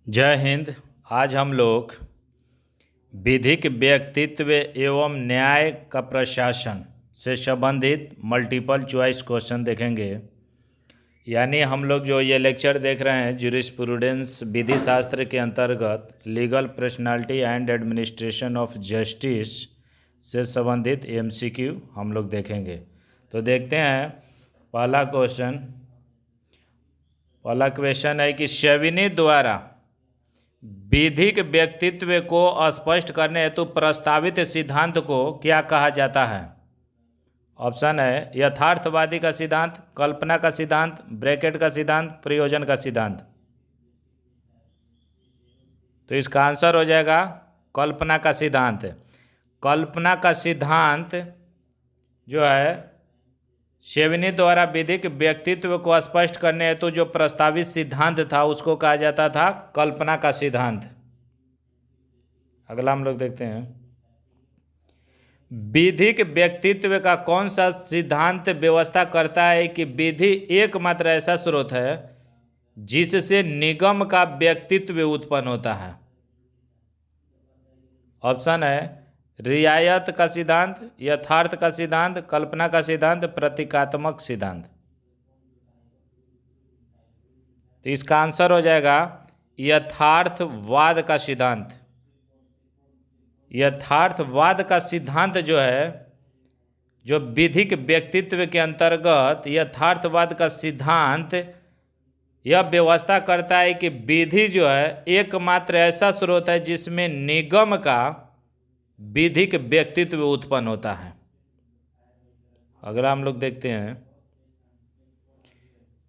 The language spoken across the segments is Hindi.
जय हिंद। आज हम लोग विधिक व्यक्तित्व एवं न्याय का प्रशासन से संबंधित मल्टीपल चॉइस क्वेश्चन देखेंगे। यानी हम लोग जो ये लेक्चर देख रहे हैं ज्यूरिस्प्रूडेंस विधि शास्त्र के अंतर्गत legal personality and administration of justice से संबंधित एमसीक्यू हम लोग देखेंगे। तो देखते हैं पहला क्वेश्चन है कि शेविनी द्वारा विधिक व्यक्तित्व को स्पष्ट करने हेतु प्रस्तावित सिद्धांत को क्या कहा जाता है। ऑप्शन है यथार्थवादी का सिद्धांत, कल्पना का सिद्धांत, ब्रैकेट का सिद्धांत, प्रयोजन का सिद्धांत। तो इसका आंसर हो जाएगा कल्पना का सिद्धांत। कल्पना का सिद्धांत जो है शेविनी द्वारा विधिक व्यक्तित्व को स्पष्ट करने हेतु जो प्रस्तावित सिद्धांत था उसको कहा जाता था कल्पना का सिद्धांत। अगला हम लोग देखते हैं विधिक व्यक्तित्व का कौन सा सिद्धांत व्यवस्था करता है कि विधि एकमात्र ऐसा स्रोत है जिससे निगम का व्यक्तित्व उत्पन्न होता है। ऑप्शन है रियायत का सिद्धांत, यथार्थ का सिद्धांत, कल्पना का सिद्धांत, प्रतीकात्मक सिद्धांत। तो इसका आंसर हो जाएगा यथार्थवाद का सिद्धांत। यथार्थवाद का सिद्धांत जो है जो विधिक व्यक्तित्व के अंतर्गत यथार्थवाद का सिद्धांत यह व्यवस्था करता है कि विधि जो है एकमात्र ऐसा स्रोत है जिसमें निगम का विधिक व्यक्तित्व उत्पन्न होता है। अगला हम लोग देखते हैं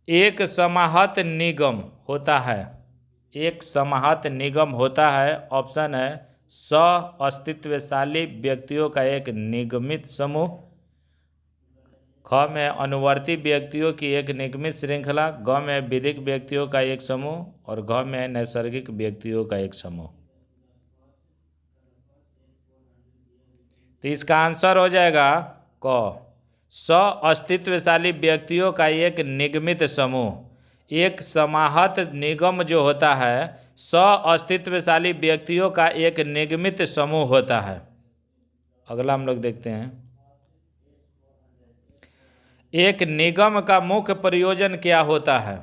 एक समाहत निगम होता है। एक समाहत निगम होता है। ऑप्शन है सह अस्तित्वशाली व्यक्तियों का एक निगमित समूह, ख में अनुवर्ती व्यक्तियों की एक निगमित श्रृंखला, ग में विधिक व्यक्तियों का एक समूह और घ में नैसर्गिक व्यक्तियों का एक समूह। तो इसका आंसर हो जाएगा क सह अस्तित्वशाली व्यक्तियों का एक निगमित समूह। एक समाहत निगम जो होता है सह अस्तित्वशाली व्यक्तियों का एक निगमित समूह होता है। अगला हम लोग देखते हैं एक निगम का मुख्य प्रयोजन क्या होता है।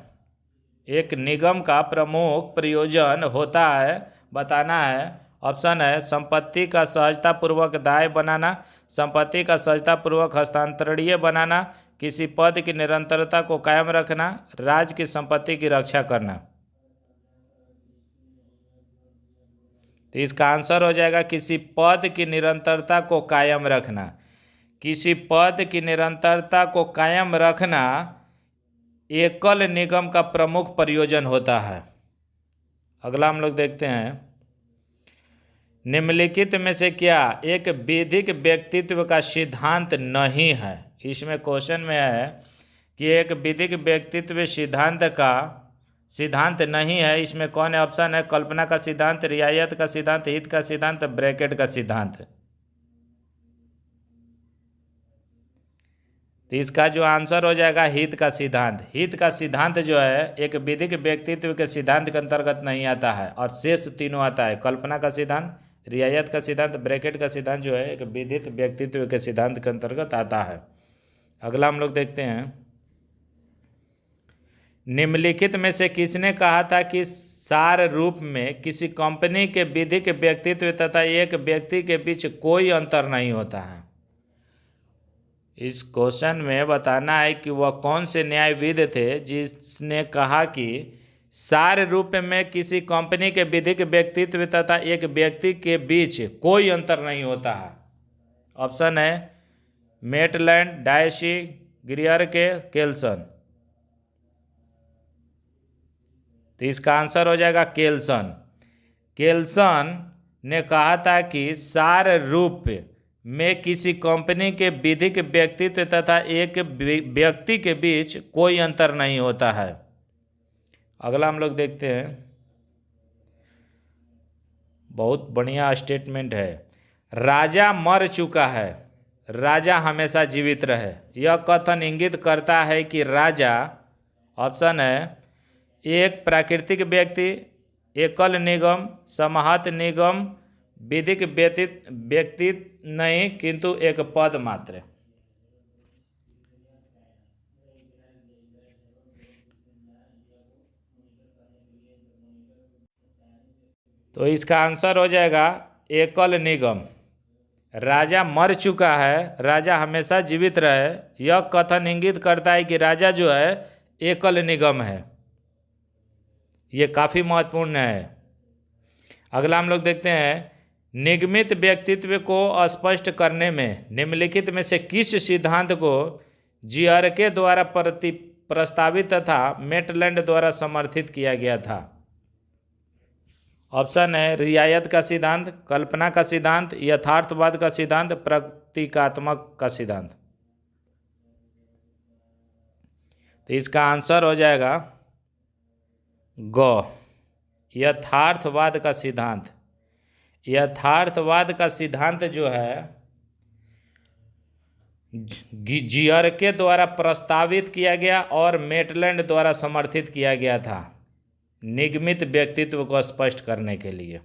एक निगम का प्रमुख प्रयोजन होता है बताना है। ऑप्शन है संपत्ति का सहजतापूर्वक दाय बनाना, संपत्ति का सहजतापूर्वक हस्तांतरणीय बनाना, किसी पद की निरंतरता को कायम रखना, राज्य की संपत्ति की रक्षा करना। तो इसका आंसर हो जाएगा किसी पद की निरंतरता को कायम रखना। किसी पद की निरंतरता को कायम रखना एकल निगम का प्रमुख प्रयोजन होता है। अगला हम लोग देखते हैं निम्नलिखित में से क्या एक विधिक व्यक्तित्व का सिद्धांत नहीं है। इसमें क्वेश्चन में है कि एक विधिक व्यक्तित्व सिद्धांत का सिद्धांत नहीं है। इसमें कौन है? ऑप्शन है कल्पना का सिद्धांत, रियायत का सिद्धांत, हित का सिद्धांत, ब्रैकेट का सिद्धांत। तो इसका जो आंसर हो जाएगा हित का सिद्धांत। हित का सिद्धांत जो है एक विधिक व्यक्तित्व के सिद्धांत के अंतर्गत नहीं आता है और शेष तीनों आता है। कल्पना का सिद्धांत, रियायत का सिद्धांत, ब्रैकेट का सिद्धांत जो है एक विधिक व्यक्तित्व के सिद्धांत के अंतर्गत आता है। अगला हम लोग देखते हैं निम्नलिखित में से किसने कहा था कि सार रूप में किसी कंपनी के विधिक व्यक्तित्व तथा एक व्यक्ति के बीच कोई अंतर नहीं होता है। इस क्वेश्चन में बताना है कि वह कौन से न्यायविद थे जिसने कहा कि सार रूप में किसी कंपनी के विधिक व्यक्तित्व तथा एक व्यक्ति के बीच कोई अंतर नहीं होता है। ऑप्शन है मेटलैंड, डायसी, ग्रियर के, केल्सन। तो इसका आंसर हो जाएगा केल्सन। केल्सन ने कहा था कि सार रूप में किसी कंपनी के विधिक व्यक्तित्व तथा एक व्यक्ति के बीच कोई अंतर नहीं होता है। अगला हम लोग देखते हैं बहुत बढ़िया स्टेटमेंट है। राजा मर चुका है, राजा हमेशा जीवित रहे। यह कथन इंगित करता है कि राजा, ऑप्शन है एक प्राकृतिक व्यक्ति, एकल निगम, समाहत निगम, विधिक व्यक्ति नहीं किंतु एक पद मात्र। तो इसका आंसर हो जाएगा एकल निगम। राजा मर चुका है, राजा हमेशा जीवित रहे, यह कथन इंगित करता है कि राजा जो है एकल निगम है। ये काफ़ी महत्वपूर्ण है। अगला हम लोग देखते हैं, निगमित व्यक्तित्व को स्पष्ट करने में निम्नलिखित में से किस सिद्धांत को जियरके द्वारा प्रस्तावित तथा मेटलैंड द्वारा समर्थित किया गया था? ऑप्शन है रियायत का सिद्धांत, कल्पना का सिद्धांत, यथार्थवाद का सिद्धांत, प्रतीकात्मक का सिद्धांत। तो इसका आंसर हो जाएगा ग, यथार्थवाद का सिद्धांत। यथार्थवाद का सिद्धांत जो है जियरके द्वारा प्रस्तावित किया गया और मेटलैंड द्वारा समर्थित किया गया था निगमित व्यक्तित्व को स्पष्ट करने के लिए।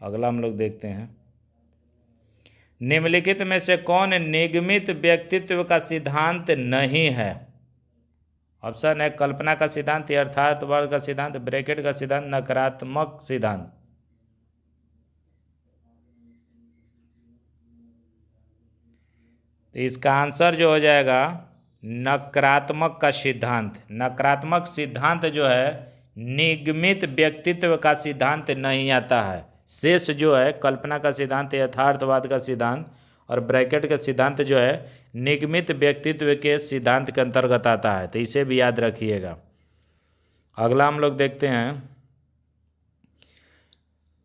अगला हम लोग देखते हैं, निम्नलिखित में से कौन निगमित व्यक्तित्व का सिद्धांत नहीं है? ऑप्शन है कल्पना का सिद्धांत, यथार्थवाद का सिद्धांत, ब्रैकेट का सिद्धांत, नकारात्मक सिद्धांत। तो इसका आंसर जो हो जाएगा नकारात्मक का सिद्धांत। नकारात्मक सिद्धांत जो है निगमित व्यक्तित्व का सिद्धांत नहीं आता है। शेष जो है कल्पना का सिद्धांत, यथार्थवाद का सिद्धांत और ब्रैकेट का सिद्धांत जो है निगमित व्यक्तित्व के सिद्धांत के अंतर्गत आता है। तो इसे भी याद रखिएगा। अगला हम लोग देखते हैं,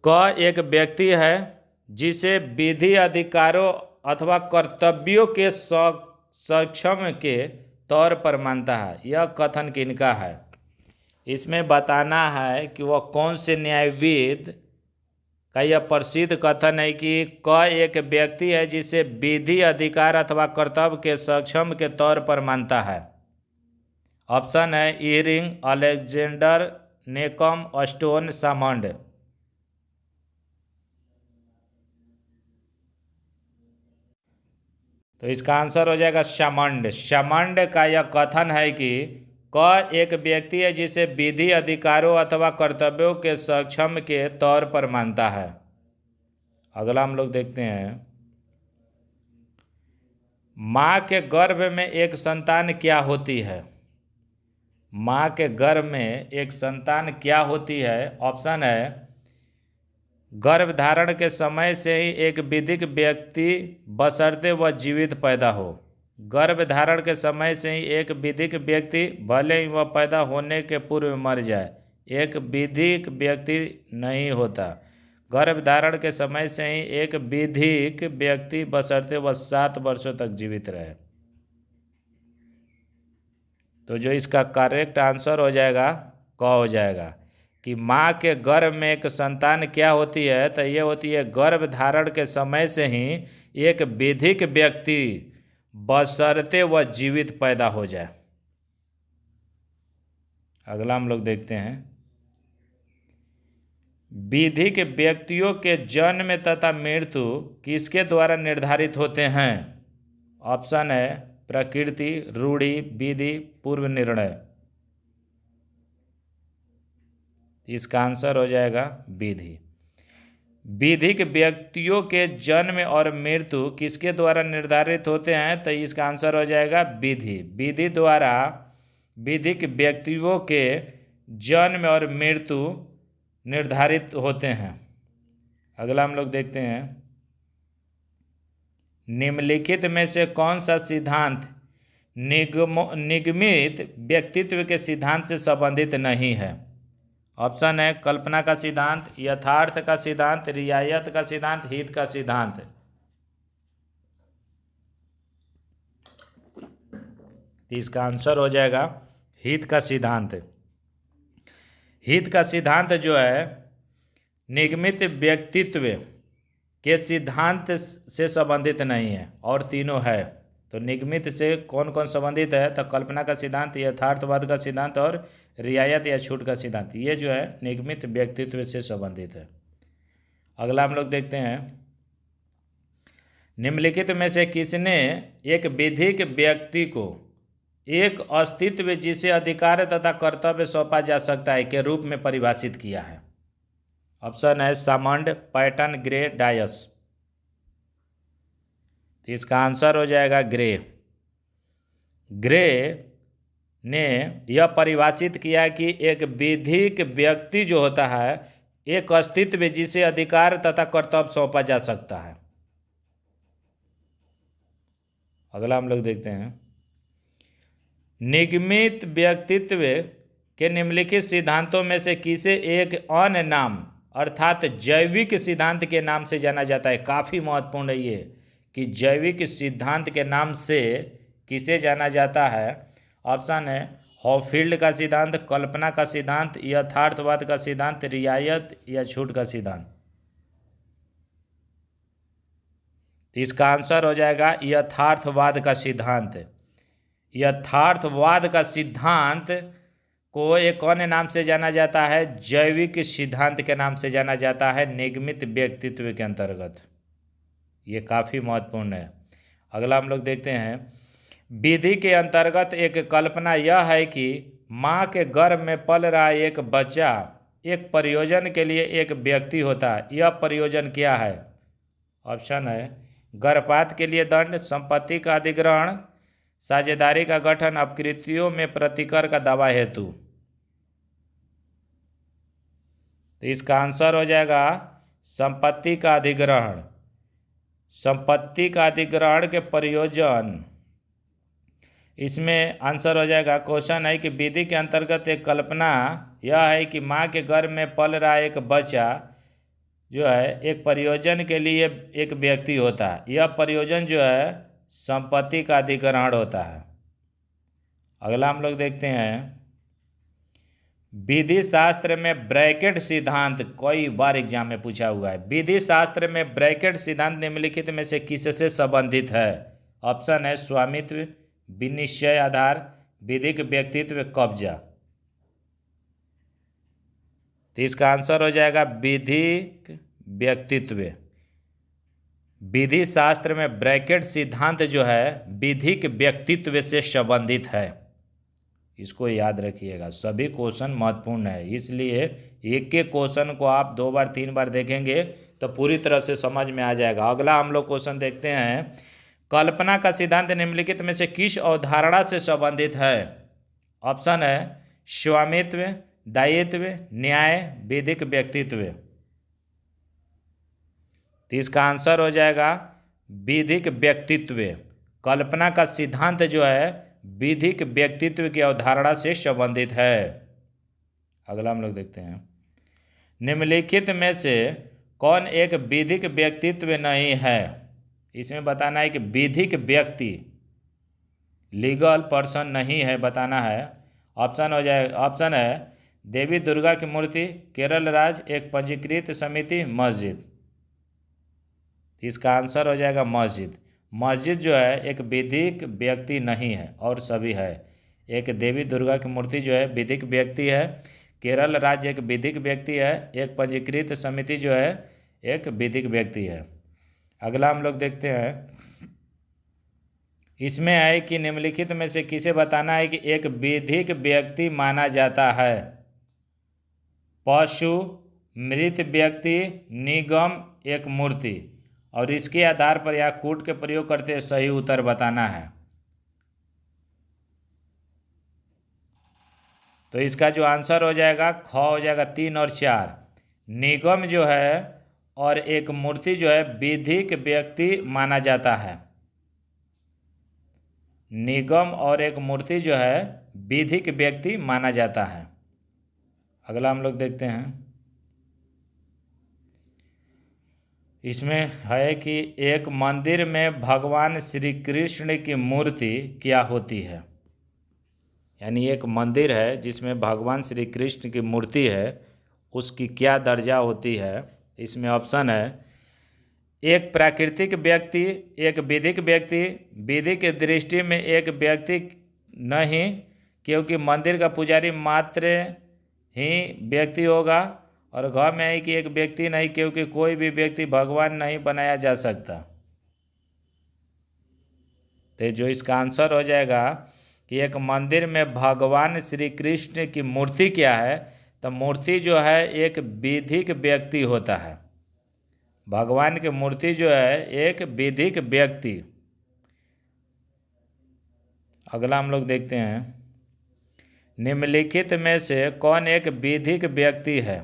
क एक व्यक्ति है जिसे विधि अधिकारों अथवा कर्तव्यों के सक्षम के तौर पर मानता है। यह कथन किनका है? इसमें बताना है कि वह कौन से न्यायविद का यह प्रसिद्ध कथन है कि क एक व्यक्ति है जिसे विधि अधिकार अथवा कर्तव्य के सक्षम के तौर पर मानता है। ऑप्शन है Ering, Alexander, Nekam, stone, Salmond. तो इसका आंसर हो जाएगा सामंड। सामंड का यह कथन है कि क एक व्यक्ति है जिसे विधि अधिकारों अथवा कर्तव्यों के सक्षम के तौर पर मानता है। अगला हम लोग देखते हैं, माँ के गर्भ में एक संतान क्या होती है? माँ के गर्भ में एक संतान क्या होती है? ऑप्शन है गर्भ धारण के समय से ही एक विधिक व्यक्ति बशर्ते वह जीवित पैदा हो। गर्भ धारण के समय से ही एक विधिक व्यक्ति भले ही वह पैदा होने के पूर्व मर जाए, एक विधिक व्यक्ति नहीं होता। गर्भ धारण के समय से ही एक विधिक व्यक्ति बशर्ते वह 7 वर्षों तक जीवित रहे। तो जो इसका करेक्ट आंसर हो जाएगा क हो जाएगा कि माँ के गर्भ में एक संतान क्या होती है? तो ये होती है गर्भ धारण के समय से ही एक विधिक व्यक्ति बशर्ते वह जीवित पैदा हो जाए। अगला हम लोग देखते हैं, विधिक व्यक्तियों के जन्म तथा मृत्यु किसके द्वारा निर्धारित होते हैं? ऑप्शन है प्रकृति, रूढ़ि, विधि, पूर्व निर्णय। इसका आंसर हो जाएगा विधि। विधिक व्यक्तियों के जन्म और मृत्यु किसके द्वारा निर्धारित होते हैं? तो इसका आंसर हो जाएगा विधि। विधि द्वारा विधिक व्यक्तियों के जन्म और मृत्यु निर्धारित होते हैं। अगला हम लोग देखते हैं, निम्नलिखित में से कौन सा सिद्धांत निगमित व्यक्तित्व के सिद्धांत से संबंधित नहीं है? ऑप्शन है कल्पना का सिद्धांत, यथार्थ का सिद्धांत, रियायत का सिद्धांत, हित का सिद्धांत। इसका आंसर हो जाएगा हित का सिद्धांत। हित का सिद्धांत जो है निगमित व्यक्तित्व के सिद्धांत से संबंधित नहीं है और तीनों है। तो निगमित से कौन कौन संबंधित है, तो कल्पना का सिद्धांत, यथार्थवाद का सिद्धांत और रियायत या छूट का सिद्धांत, ये जो है निगमित व्यक्तित्व से संबंधित है। अगला हम लोग देखते हैं, निम्नलिखित में से किसने एक विधिक व्यक्ति को एक अस्तित्व जिसे अधिकार तथा कर्तव्य सौंपा जा सकता है के रूप में परिभाषित किया है। ऑप्शन है सामंड, पैटर्न, ग्रे, डायस। तो इसका आंसर हो जाएगा ग्रे। ग्रे ने यह परिभाषित किया कि एक विधिक व्यक्ति जो होता है एक अस्तित्व जिसे अधिकार तथा कर्तव्य सौंपा जा सकता है। अगला हम लोग देखते हैं, निगमित व्यक्तित्व के निम्नलिखित सिद्धांतों में से किसे एक अन्य नाम अर्थात जैविक सिद्धांत के नाम से जाना जाता है। काफ़ी महत्वपूर्ण है ये कि जैविक सिद्धांत के नाम से किसे जाना जाता है। ऑप्शन है हॉफील्ड का सिद्धांत, कल्पना का सिद्धांत, यथार्थवाद का सिद्धांत, रियायत या छूट का सिद्धांत। तो इसका आंसर हो जाएगा यथार्थवाद का सिद्धांत। यथार्थवाद का सिद्धांत को एक अन्य नाम से जाना जाता है, जैविक सिद्धांत के नाम से जाना जाता है निगमित व्यक्तित्व के अंतर्गत। ये काफ़ी महत्वपूर्ण है। अगला हम लोग देखते हैं, विधि के अंतर्गत एक कल्पना यह है कि माँ के गर्भ में पल रहा एक बच्चा एक प्रयोजन के लिए एक व्यक्ति होता है। यह प्रयोजन क्या है? ऑप्शन है गर्भपात के लिए दंड, संपत्ति का अधिग्रहण, साझेदारी का गठन, अपकृतियों में प्रतिकर का दावा हेतु। तो इसका आंसर हो जाएगा संपत्ति का अधिग्रहण। संपत्ति का अधिग्रहण के प्रयोजन, इसमें आंसर हो जाएगा। क्वेश्चन है कि विधि के अंतर्गत एक कल्पना यह है कि माँ के गर्भ में पल रहा एक बच्चा जो है एक प्रयोजन के लिए एक व्यक्ति होता है। यह प्रयोजन जो है संपत्ति का अधिग्रहण होता है। अगला हम लोग देखते हैं, विधि शास्त्र में ब्रैकेट सिद्धांत कई बार एग्जाम में पूछा हुआ है। विधि शास्त्र में ब्रैकेट सिद्धांत निम्नलिखित में से किससे संबंधित है? ऑप्शन है स्वामित्व, विनिश्चय आधार, विधिक व्यक्तित्व, कब्जा। तो इसका आंसर हो जाएगा विधिक व्यक्तित्व। विधि शास्त्र में ब्रैकेट सिद्धांत जो है विधिक व्यक्तित्व से संबंधित है। इसको याद रखिएगा, सभी क्वेश्चन महत्वपूर्ण है, इसलिए एक एक क्वेश्चन को आप 2 बार 3 बार देखेंगे तो पूरी तरह से समझ में आ जाएगा। अगला हम लोग क्वेश्चन देखते हैं, कल्पना का सिद्धांत निम्नलिखित में से किस अवधारणा से संबंधित है? ऑप्शन है स्वामित्व, दायित्व, न्याय, विधिक व्यक्तित्व। तो इसका आंसर हो जाएगा विधिक व्यक्तित्व। कल्पना का सिद्धांत जो है विधिक व्यक्तित्व की अवधारणा से संबंधित है। अगला हम लोग देखते हैं, निम्नलिखित में से कौन एक विधिक व्यक्तित्व नहीं है? इसमें बताना है कि विधिक व्यक्ति लीगल पर्सन नहीं है, बताना है। ऑप्शन हो जाए, ऑप्शन है देवी दुर्गा की मूर्ति, केरल राज्य, एक पंजीकृत समिति, मस्जिद। इसका आंसर हो जाएगा मस्जिद। मस्जिद जो है एक विधिक व्यक्ति नहीं है और सभी है। एक देवी दुर्गा की मूर्ति जो है विधिक व्यक्ति है, केरल राज्य एक विधिक व्यक्ति है, एक पंजीकृत समिति जो है एक विधिक व्यक्ति है। अगला हम लोग देखते हैं, इसमें है कि निम्नलिखित में से किसे बताना है कि एक विधिक व्यक्ति माना जाता है? पशु, मृत व्यक्ति, निगम, एक मूर्ति। और इसके आधार पर यहाँ कूट के प्रयोग करते सही उत्तर बताना है। तो इसका जो आंसर हो जाएगा ख हो जाएगा 3 और 4। निगम जो है और एक मूर्ति जो है विधिक व्यक्ति माना जाता है। निगम और एक मूर्ति जो है विधिक व्यक्ति माना जाता है। अगला हम लोग देखते हैं, इसमें है कि एक मंदिर में भगवान श्री कृष्ण की मूर्ति क्या होती है? यानी एक मंदिर है जिसमें भगवान श्री कृष्ण की मूर्ति है, उसकी क्या दर्जा होती है? इसमें ऑप्शन है एक प्राकृतिक व्यक्ति, एक विधिक व्यक्ति, विधि की दृष्टि में एक व्यक्ति नहीं, क्योंकि मंदिर का पुजारी मात्र ही व्यक्ति होगा। और घ में है कि एक व्यक्ति नहीं, क्योंकि कोई भी व्यक्ति भगवान नहीं बनाया जा सकता। तो जो इसका आंसर हो जाएगा कि एक मंदिर में भगवान श्री कृष्ण की मूर्ति क्या है, तो मूर्ति जो है एक विधिक व्यक्ति होता है। भगवान की मूर्ति जो है एक विधिक व्यक्ति। अगला हम लोग देखते हैं, निम्नलिखित में से कौन एक विधिक व्यक्ति है।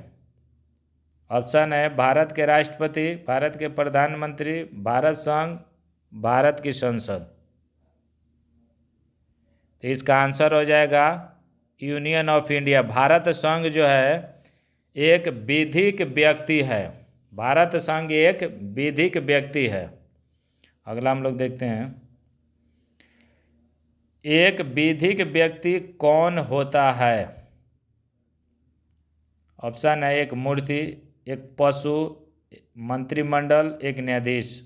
ऑप्शन है भारत के राष्ट्रपति, भारत के प्रधानमंत्री, भारत संघ, भारत की संसद। तो इसका आंसर हो जाएगा यूनियन ऑफ इंडिया। भारत संघ जो है एक विधिक व्यक्ति है। भारत संघ एक विधिक व्यक्ति है। अगला हम लोग देखते हैं, एक विधिक व्यक्ति कौन होता है। ऑप्शन है एक मूर्ति, एक पशु, मंत्रिमंडल, एक न्यायाधीश।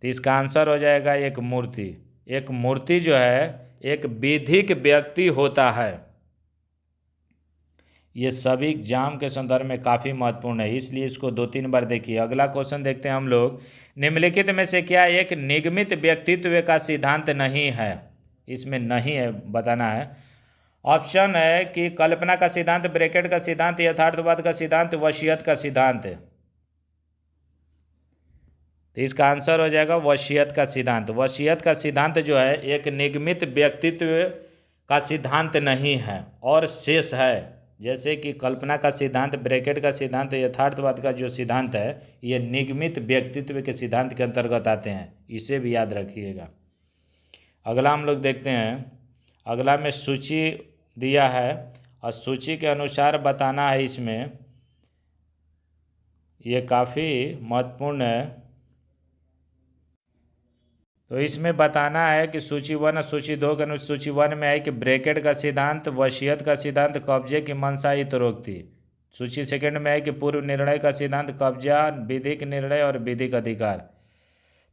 तो इसका आंसर हो जाएगा एक मूर्ति। एक मूर्ति जो है एक विधिक व्यक्ति होता है। ये सभी एग्जाम के संदर्भ में काफ़ी महत्वपूर्ण है, इसलिए इसको 2-3 बार देखिए। अगला क्वेश्चन देखते हैं हम लोग, निम्नलिखित में से क्या एक निगमित व्यक्तित्व का सिद्धांत नहीं है। इसमें नहीं है बताना है। ऑप्शन है कि कल्पना का सिद्धांत, ब्रैकेट का सिद्धांत, यथार्थवाद का सिद्धांत, वसीयत का सिद्धांत। तो इसका आंसर हो जाएगा वसीयत का सिद्धांत। वसीयत का सिद्धांत जो है एक निगमित व्यक्तित्व का सिद्धांत नहीं है और शेष है, जैसे कि कल्पना का सिद्धांत, ब्रैकेट का सिद्धांत, यथार्थवाद का जो सिद्धांत है ये निगमित व्यक्तित्व के सिद्धांत के अंतर्गत आते हैं। इसे भी याद रखिएगा। अगला हम लोग देखते हैं, अगला में सूची दिया है और सूची के अनुसार बताना है। इसमें ये काफ़ी महत्वपूर्ण है। तो इसमें बताना है कि सूची 1 और सूची 2 के अनुसार सूची 1 में है कि ब्रैकेट का सिद्धांत, वसीयत का सिद्धांत, कब्जे की मंशा, हितोक्ति। सूची 2 में है कि पूर्व निर्णय का सिद्धांत, कब्जा, विधिक निर्णय और विधिक अधिकार।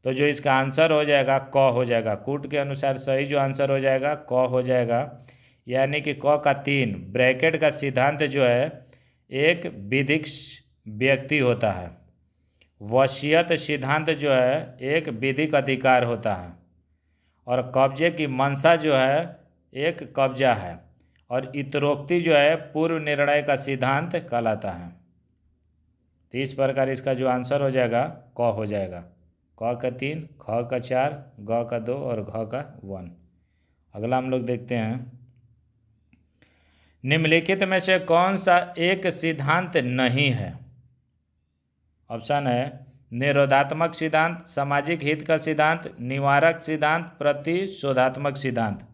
तो जो इसका आंसर हो जाएगा क हो जाएगा। कूट के अनुसार सही जो आंसर हो जाएगा क हो जाएगा, यानी कि क का 3। ब्रैकेट का सिद्धांत जो है एक विधिक व्यक्ति होता है। वसीयत सिद्धांत जो है एक विधिक अधिकार होता है। और कब्जे की मंशा जो है एक कब्जा है। और हितोक्ति जो है पूर्व निर्णय का सिद्धांत कहलाता है। तो इस प्रकार इसका जो आंसर हो जाएगा क हो जाएगा। क का 3, ख का 4, ग का 2 और घ का 1। अगला हम लोग देखते हैं, निम्नलिखित में से कौन सा एक सिद्धांत नहीं है। ऑप्शन है निरोधात्मक सिद्धांत, सामाजिक हित का सिद्धांत, निवारक सिद्धांत, प्रतिशोधात्मक सिद्धांत।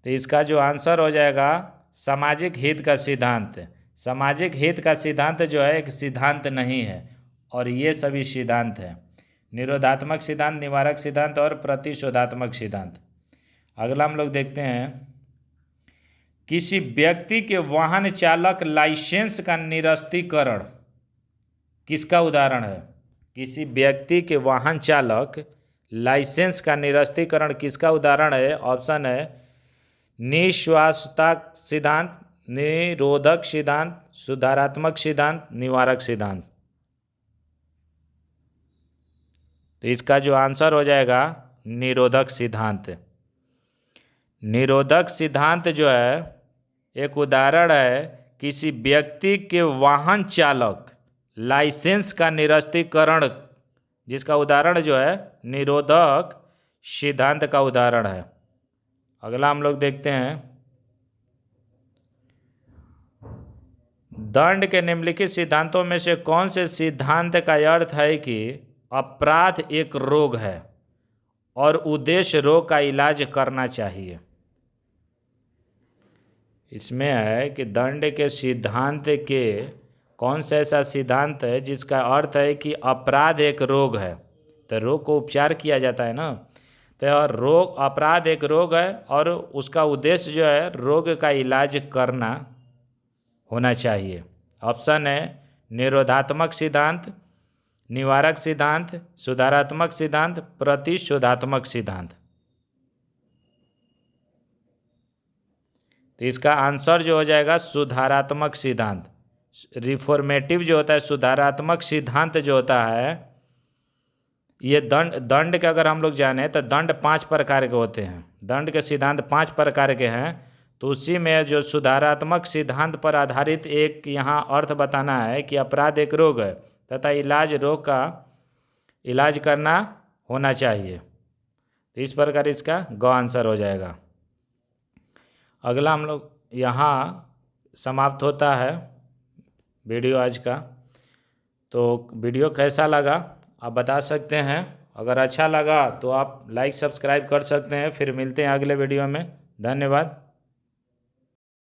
तो इसका जो आंसर हो जाएगा सामाजिक हित का सिद्धांत। सामाजिक हित का सिद्धांत जो है एक सिद्धांत नहीं है और ये सभी सिद्धांत हैं, निरोधात्मक सिद्धांत, निवारक सिद्धांत और प्रतिशोधात्मक सिद्धांत। अगला हम लोग देखते हैं, किसी व्यक्ति के वाहन चालक लाइसेंस का निरस्तीकरण किसका उदाहरण है। किसी व्यक्ति के वाहन चालक लाइसेंस का निरस्तीकरण किसका उदाहरण है। ऑप्शन है निश्वासता सिद्धांत, निरोधक सिद्धांत, सुधारात्मक सिद्धांत, निवारक सिद्धांत। तो इसका जो आंसर हो जाएगा निरोधक सिद्धांत। निरोधक सिद्धांत जो है एक उदाहरण है किसी व्यक्ति के वाहन चालक लाइसेंस का निरस्तीकरण, जिसका उदाहरण जो है निरोधक सिद्धांत का उदाहरण है। अगला हम लोग देखते हैं, दंड के निम्नलिखित सिद्धांतों में से कौन से सिद्धांत का अर्थ है कि अपराध एक रोग है और उद्देश्य रोग का इलाज करना चाहिए। इसमें है कि दंड के सिद्धांत के कौन सा ऐसा सिद्धांत है जिसका अर्थ है कि अपराध एक रोग है, तो रोग को उपचार किया जाता है ना। तो रोग, अपराध एक रोग है और उसका उद्देश्य जो है रोग का इलाज करना। होना चाहिए। ऑप्शन है निरोधात्मक सिद्धांत, निवारक सिद्धांत, सुधारात्मक सिद्धांत, प्रतिशोधात्मक सिद्धांत। तो इसका आंसर जो हो जाएगा सुधारात्मक सिद्धांत। रिफॉर्मेटिव जो होता है, सुधारात्मक सिद्धांत जो होता है, ये दंड के अगर हम लोग जाने तो दंड 5 प्रकार के होते हैं। दंड के सिद्धांत 5 प्रकार के हैं। तो उसी में जो सुधारात्मक सिद्धांत पर आधारित एक यहाँ अर्थ बताना है कि अपराध एक रोग है तथा रोग का इलाज करना होना चाहिए। तो इस प्रकार इसका ग आंसर हो जाएगा। अगला हम लोग यहाँ समाप्त होता है वीडियो आज का। तो वीडियो कैसा लगा आप बता सकते हैं। अगर अच्छा लगा तो आप लाइक सब्सक्राइब कर सकते हैं। फिर मिलते हैं अगले वीडियो में। धन्यवाद।